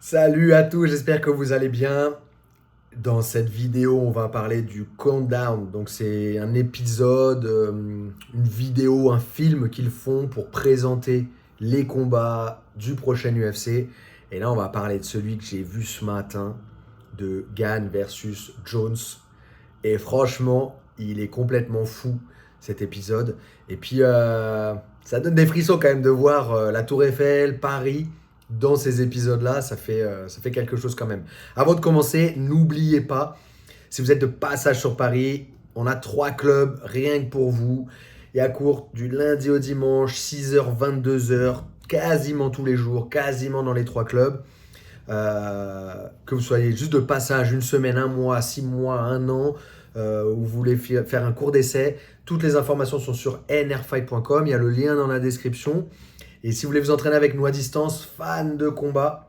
Salut à tous, j'espère que vous allez bien. Dans cette vidéo, on va parler du countdown. Donc c'est un épisode, une vidéo, un film qu'ils font pour présenter les combats du prochain UFC. Et là, on va parler de celui que j'ai vu ce matin, de Gane versus Jones. Et franchement, il est complètement fou cet épisode. Et puis, ça donne des frissons quand même de voir la Tour Eiffel, Paris, dans ces épisodes-là. Ça fait quelque chose quand même. Avant de commencer, n'oubliez pas, si vous êtes de passage sur Paris, on a 3 clubs rien que pour vous. Il y a cours du lundi au dimanche, 6h, 22h, quasiment tous les jours, quasiment dans les 3 clubs. Que vous soyez juste de passage, une semaine, un mois, 6 mois, un an, ou vous voulez faire un cours d'essai, toutes les informations sont sur nrfight.com. Il y a le lien dans la description. Et si vous voulez vous entraîner avec nous à distance, fan de combat,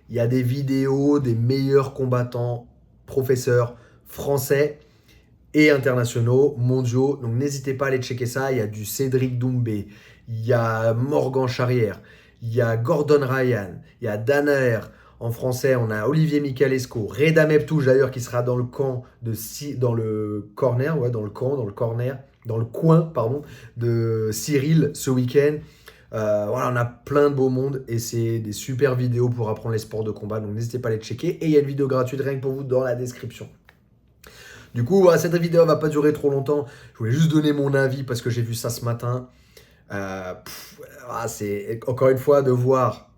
il y a des vidéos des meilleurs combattants, professeurs français et internationaux, mondiaux. Donc n'hésitez pas à aller checker ça. Il y a du Cédric Doumbé, il y a Morgan Charrière, il y a Gordon Ryan, il y a Danaher. En français, on a Olivier Michalesco, Reda Meptouche d'ailleurs qui sera dans le camp dans le corner, ouais, dans le coin, pardon, de Cyril ce week-end. Voilà, on a plein de beaux mondes et c'est des super vidéos pour apprendre les sports de combat. Donc n'hésitez pas à les checker. Et il y a une vidéo gratuite rien que pour vous dans la description. Du coup, voilà, cette vidéo va pas durer trop longtemps. Je voulais juste donner mon avis parce que j'ai vu ça ce matin. C'est encore une fois de voir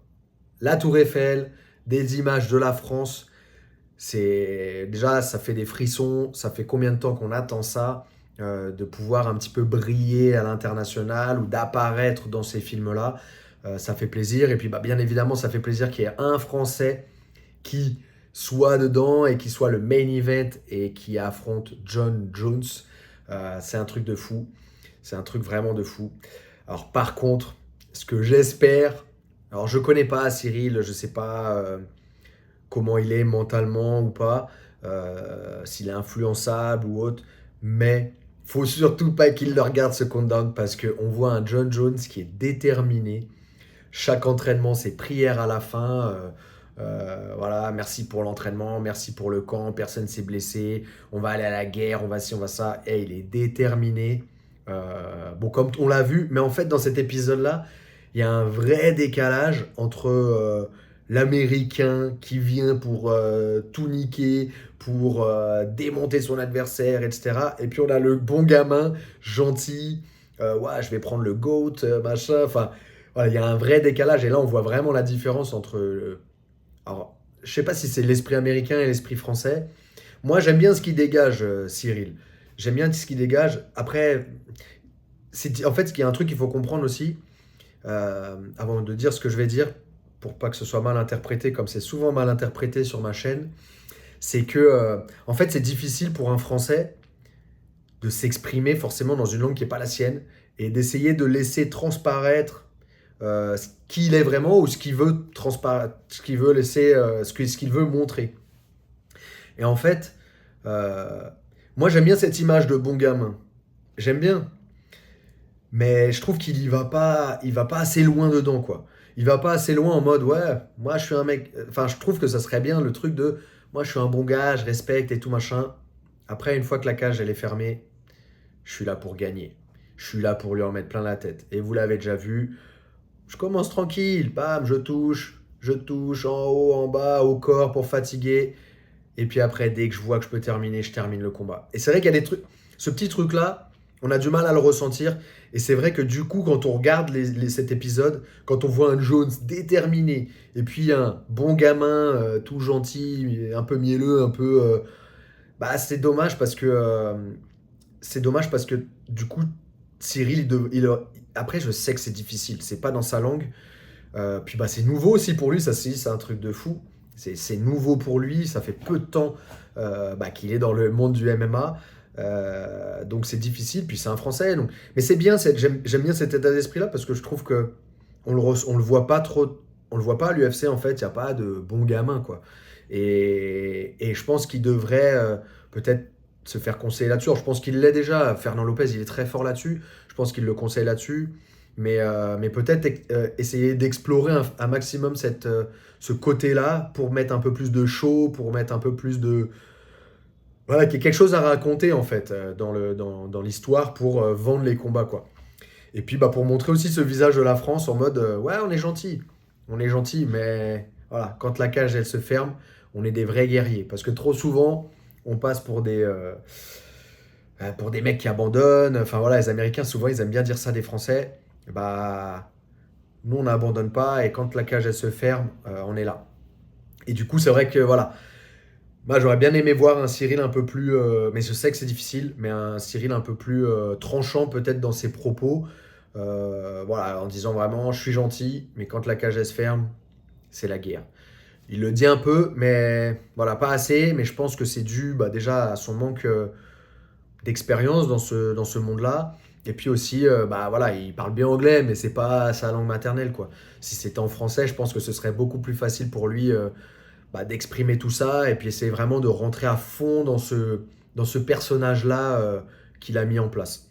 la Tour Eiffel, des images de la France. C'est déjà, ça fait des frissons. Ça fait combien de temps qu'on attend ça, de pouvoir un petit peu briller à l'international ou d'apparaître dans ces films-là. Ça fait plaisir. Et puis, bien évidemment, ça fait plaisir qu'il y ait un Français qui soit dedans et qui soit le main event et qui affronte John Jones. C'est un truc de fou. C'est un truc vraiment de fou. Alors par contre, ce que j'espère, alors je connais pas Cyril, je sais pas comment il est mentalement ou pas, s'il est influençable ou autre, mais faut surtout pas qu'il le regarde ce countdown parce qu'on voit un John Jones qui est déterminé. Chaque entraînement, c'est prière à la fin. Voilà, merci pour l'entraînement, merci pour le camp, personne s'est blessé, on va aller à la guerre, on va ci, on va ça. Et il est déterminé. Bon, comme on l'a vu, mais en fait, dans cet épisode-là, il y a un vrai décalage entre l'Américain qui vient pour tout niquer, pour démonter son adversaire, etc. Et puis on a le bon gamin, gentil, ouais, je vais prendre le GOAT, machin. Enfin, voilà, il y a un vrai décalage. Et là, on voit vraiment la différence entre. Alors, je sais pas si c'est l'esprit américain et l'esprit français. Moi, j'aime bien ce qu'il dégage, Cyril. J'aime bien ce qu'il dégage. Après, en fait, il y a un truc qu'il faut comprendre aussi, avant de dire ce que je vais dire, pour pas que ce soit mal interprété, comme c'est souvent mal interprété sur ma chaîne, c'est que, en fait, c'est difficile pour un Français de s'exprimer forcément dans une langue qui n'est pas la sienne et d'essayer de laisser transparaître ce qu'il est vraiment ou ce qu'il veut transparaître, ce qu'il veut laisser, ce qu'il veut montrer. Et en fait, euh, moi j'aime bien cette image de bon gamin. J'aime bien, mais je trouve il va pas assez loin dedans quoi. Il va pas assez loin en mode ouais, moi je suis un mec. Enfin, je trouve que ça serait bien le truc de moi je suis un bon gars, je respecte et tout machin. Après, une fois que la cage elle est fermée, je suis là pour gagner. Je suis là pour lui en mettre plein la tête. Et vous l'avez déjà vu, je commence tranquille, bam, je touche en haut, en bas, au corps pour fatiguer. Et puis après, dès que je vois que je peux terminer, je termine le combat. Et c'est vrai qu'il y a des trucs, ce petit truc-là, on a du mal à le ressentir. Et c'est vrai que du coup, quand on regarde cet épisode, quand on voit un Jones déterminé, et puis un bon gamin, tout gentil, un peu mielleux, un peu... bah, c'est dommage parce que du coup, Cyril, après, je sais que c'est difficile, c'est pas dans sa langue. Puis bah, c'est nouveau aussi pour lui, ça c'est un truc de fou. C'est nouveau pour lui, ça fait peu de temps qu'il est dans le monde du MMA. Donc c'est difficile, puis c'est un Français. Donc. Mais c'est bien, j'aime bien cet état d'esprit-là parce que je trouve que on le voit pas trop. On le voit pas à l'UFC en fait, il n'y a pas de bon gamin quoi. Et je pense qu'il devrait peut-être se faire conseiller là-dessus. Alors, je pense qu'il l'est déjà. Fernand Lopez, il est très fort là-dessus. Je pense qu'il le conseille là-dessus. Mais peut-être essayer d'explorer un maximum ce côté-là pour mettre un peu plus de show, pour mettre un peu plus de... Voilà, qu'il y ait quelque chose à raconter en fait dans l'histoire pour vendre les combats, quoi. Et puis bah, pour montrer aussi ce visage de la France en mode ouais, on est gentil, mais voilà, quand la cage elle se ferme, on est des vrais guerriers. Parce que trop souvent, on passe pour des mecs qui abandonnent. Enfin voilà, les Américains souvent ils aiment bien dire ça des Français. Bah, nous on n'abandonne pas et quand la cage elle se ferme, on est là. Et du coup, c'est vrai que voilà, moi j'aurais bien aimé voir un Cyril un peu plus, mais je sais que c'est difficile, mais un Cyril un peu plus tranchant peut-être dans ses propos. Voilà, en disant vraiment je suis gentil, mais quand la cage elle se ferme, c'est la guerre. Il le dit un peu, mais voilà, pas assez. Mais je pense que c'est dû bah, déjà à son manque d'expérience dans ce monde-là. Et puis aussi, bah voilà, il parle bien anglais, mais c'est pas sa langue maternelle, quoi. Si c'était en français, je pense que ce serait beaucoup plus facile pour lui bah, d'exprimer tout ça et puis essayer vraiment de rentrer à fond dans ce personnage-là qu'il a mis en place.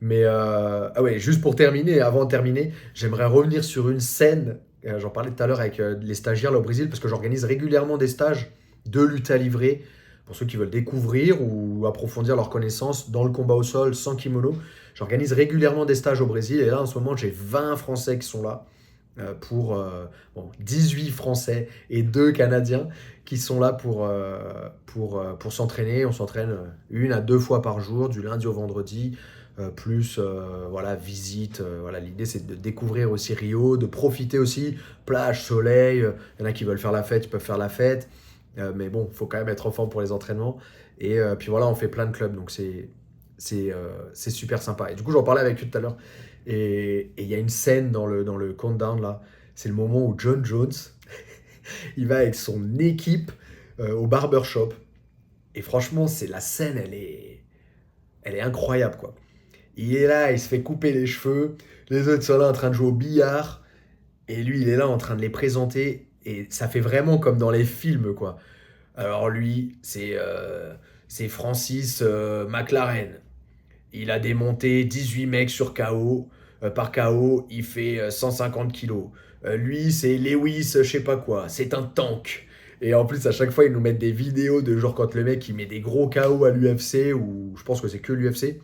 Mais ah ouais, juste pour terminer, avant de terminer, j'aimerais revenir sur une scène. J'en parlais tout à l'heure avec les stagiaires là, au Brésil, parce que j'organise régulièrement des stages de lutte à livrer pour ceux qui veulent découvrir ou approfondir leurs connaissances dans le combat au sol sans kimono. J'organise régulièrement des stages au Brésil et là en ce moment j'ai 20 Français qui sont là pour bon, 18 Français et 2 Canadiens qui sont là pour s'entraîner. On s'entraîne une à deux fois par jour, du lundi au vendredi, plus voilà, visite. Voilà, l'idée c'est de découvrir aussi Rio, de profiter aussi, plage, soleil. Il y en a qui veulent faire la fête, ils peuvent faire la fête. Mais bon, il faut quand même être en forme pour les entraînements. Et puis voilà, on fait plein de clubs, donc c'est super sympa. Et du coup, j'en parlais avec eux tout à l'heure. Et il y a une scène dans le countdown là. C'est le moment où John Jones, il va avec son équipe au barbershop. Et franchement, c'est la scène, elle est incroyable quoi. Il est là, il se fait couper les cheveux. Les autres sont là en train de jouer au billard. Et lui, il est là en train de les présenter. Et ça fait vraiment comme dans les films quoi. Alors lui, c'est Francis McLaren. Il a démonté 18 mecs sur KO. Par KO, il fait 150 kilos. Lui, c'est Lewis, je sais pas quoi. C'est un tank. Et en plus, à chaque fois, ils nous mettent des vidéos de genre quand le mec il met des gros KO à l'UFC, ou je pense que c'est que l'UFC.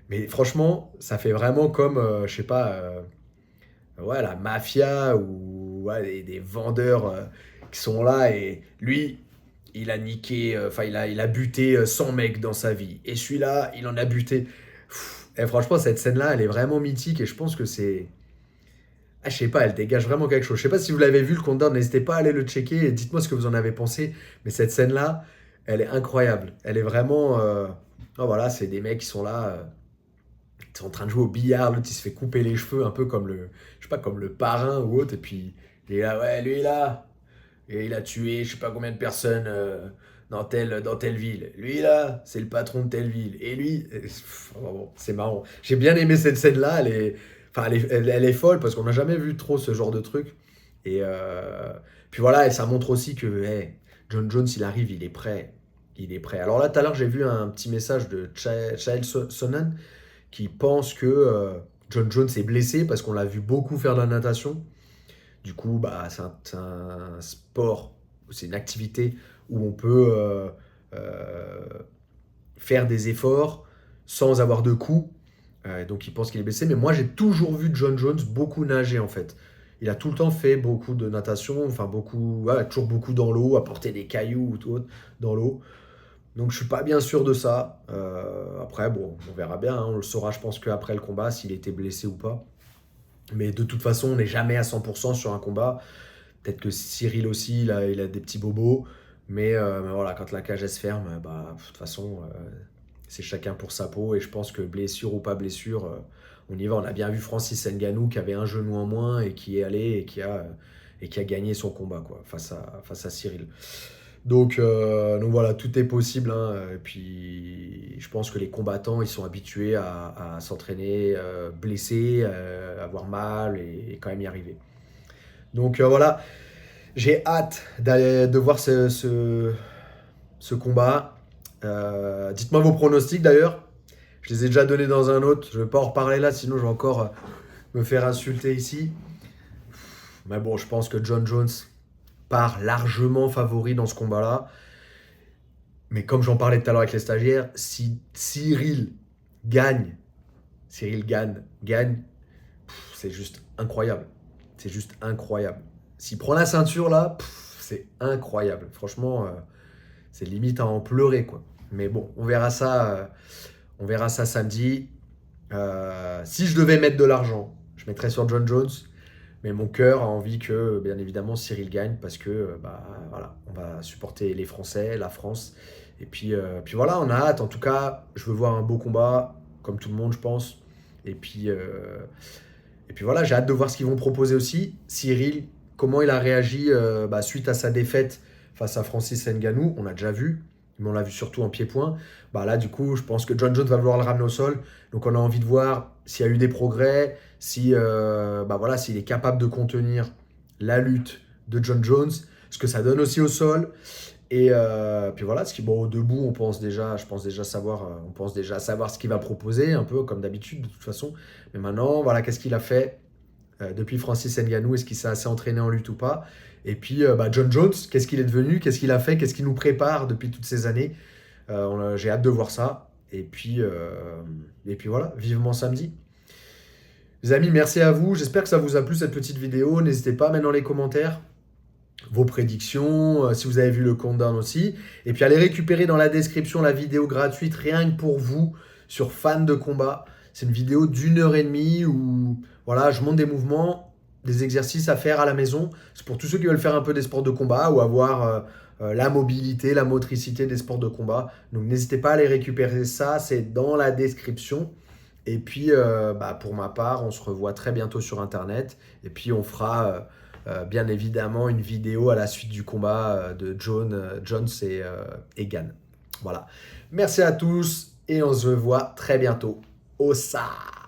Mais franchement, ça fait vraiment comme, je sais pas, ouais, la mafia ou ouais, des vendeurs qui sont là. Et lui, il a niqué, enfin, il a buté 100 mecs dans sa vie. Et celui-là, il en a buté. Et franchement, cette scène-là, elle est vraiment mythique et je pense que c'est. Ah, je sais pas, elle dégage vraiment quelque chose. Je sais pas si vous l'avez vu le countdown, n'hésitez pas à aller le checker et dites-moi ce que vous en avez pensé. Mais cette scène-là, elle est incroyable. Elle est vraiment. Oh, voilà, c'est des mecs qui sont là. Ils sont en train de jouer au billard, l'autre il se fait couper les cheveux un peu comme je sais pas, comme le parrain ou autre. Et puis, il est là, ouais, lui là. Et il a tué je sais pas combien de personnes dans telle ville. Lui là, c'est le patron de telle ville. Et lui, bon, c'est marrant. J'ai bien aimé cette scène-là. Enfin, elle est folle parce qu'on n'a jamais vu trop ce genre de truc. Et puis voilà, et ça montre aussi que hey, John Jones, il arrive, il est prêt. Il est prêt. Alors là, tout à l'heure, j'ai vu un petit message de Chael Sonnen qui pense que John Jones est blessé parce qu'on l'a vu beaucoup faire de la natation. Du coup, bah, c'est un sport, c'est une activité où on peut faire des efforts sans avoir de coups. Donc il pense qu'il est blessé. Mais moi, j'ai toujours vu John Jones beaucoup nager en fait. Il a tout le temps fait beaucoup de natation, enfin beaucoup, ouais, toujours beaucoup dans l'eau, apporter des cailloux ou tout autre dans l'eau. Donc je suis pas bien sûr de ça. Après, bon, on verra bien, hein. On le saura, je pense, qu'après le combat, s'il était blessé ou pas. Mais de toute façon, on n'est jamais à 100% sur un combat. Peut-être que Cyril aussi, il a des petits bobos. Mais voilà, quand la cage elle se ferme, bah, de toute façon, c'est chacun pour sa peau. Et je pense que blessure ou pas blessure, on y va. On a bien vu Francis Ngannou qui avait un genou en moins et qui est allé et qui a gagné son combat quoi, face à Cyril. Donc voilà, tout est possible, hein. Et puis, je pense que les combattants, ils sont habitués à s'entraîner blessés, avoir mal et quand même y arriver. Donc voilà, j'ai hâte de voir ce combat. Dites-moi vos pronostics d'ailleurs. Je les ai déjà donnés dans un autre. Je ne vais pas en reparler là, sinon je vais encore me faire insulter ici. Mais bon, je pense que John Jones part largement favori dans ce combat-là. Mais comme j'en parlais tout à l'heure avec les stagiaires, si gagne, Cyril gagne, c'est juste incroyable. C'est juste incroyable. S'il prend la ceinture là, c'est incroyable. Franchement, c'est limite à en pleurer, quoi. Mais bon, on verra ça samedi. Si je devais mettre de l'argent, je mettrais sur John Jones. Mais mon cœur a envie que, bien évidemment, Cyril gagne parce que, voilà, on va supporter les Français, la France. Et puis voilà, on a hâte. En tout cas, je veux voir un beau combat, comme tout le monde, je pense. Et puis voilà, j'ai hâte de voir ce qu'ils vont proposer aussi. Cyril, comment il a réagi suite à sa défaite face à Francis Ngannou. On a déjà vu, mais on l'a vu surtout en pied-point. Là, du coup, je pense que John Jones va vouloir le ramener au sol. Donc, on a envie de voir s'il y a eu des progrès, s'il est capable de contenir la lutte de John Jones, ce que ça donne aussi au sol. Et puis voilà, au debout, je pense déjà savoir ce qu'il va proposer, un peu comme d'habitude, de toute façon. Mais maintenant, voilà, qu'est-ce qu'il a fait depuis Francis Ngannou? Est-ce qu'il s'est assez entraîné en lutte ou pas? Et puis, John Jones, qu'est-ce qu'il est devenu? Qu'est-ce qu'il a fait? Qu'est-ce qu'il nous prépare depuis toutes ces années? J'ai hâte de voir ça. Et puis voilà, vivement samedi. Les amis, merci à vous. J'espère que ça vous a plu cette petite vidéo. N'hésitez pas à mettre dans les commentaires vos prédictions, si vous avez vu le countdown aussi. Et puis allez récupérer dans la description la vidéo gratuite rien que pour vous sur fans de combat. C'est une vidéo d'1 h 30 où voilà, je montre des mouvements, des exercices à faire à la maison. C'est pour tous ceux qui veulent faire un peu des sports de combat ou avoir la mobilité, la motricité des sports de combat. Donc n'hésitez pas à aller récupérer ça, c'est dans la description. Et puis pour ma part, on se revoit très bientôt sur Internet. Et puis on fera bien évidemment une vidéo à la suite du combat de Jones et Gane. Voilà. Merci à tous et on se voit très bientôt. Ossa!